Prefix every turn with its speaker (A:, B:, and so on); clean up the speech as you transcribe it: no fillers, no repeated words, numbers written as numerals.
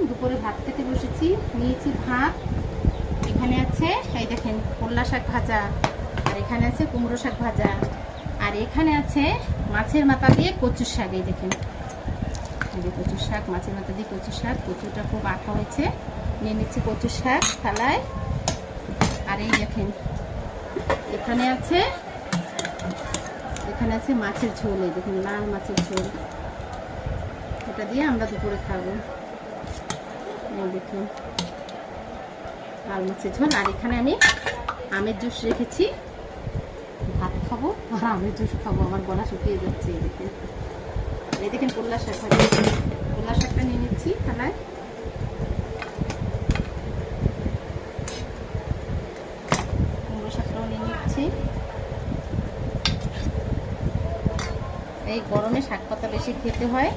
A: দুপুরে ভাত খেতে বসেছি। নিয়েছি ভাত, এখানে আছে এই দেখেন করলা শাক ভাজা, আর এখানে আছে কুমড়ো শাক ভাজা, আর এখানে আছে মাছের মাথা দিয়ে কচুর শাক। এই দেখেন এই যে কচুর শাক, মাছের মাথা দিয়ে কচুর শাক। কচুটা খুব আঠা হয়েছে। নিয়ে নিচ্ছি কচুর শাক থালায়। আর এই দেখেন এখানে আছে মাছের ঝোল। এই দেখেন লাল মাছের ঝোল, এটা দিয়ে আমরা দুপুরে খাবো। এই দেখুন লাল মাছের ঝোল। আর এখানে আমি আমের জুস রেখেছি, ভাত খাবো আর আমের জুস খাবো। আমার গলা শুকিয়ে যাচ্ছে। এই দেখেন করলা শাক ভাজা, করলা শাকটা নিয়ে নিচ্ছি থালায়। কুমড়ো শাকটাও নিয়ে নিচ্ছি। এই গরমে শাক পাতা বেশি খেতে হয়।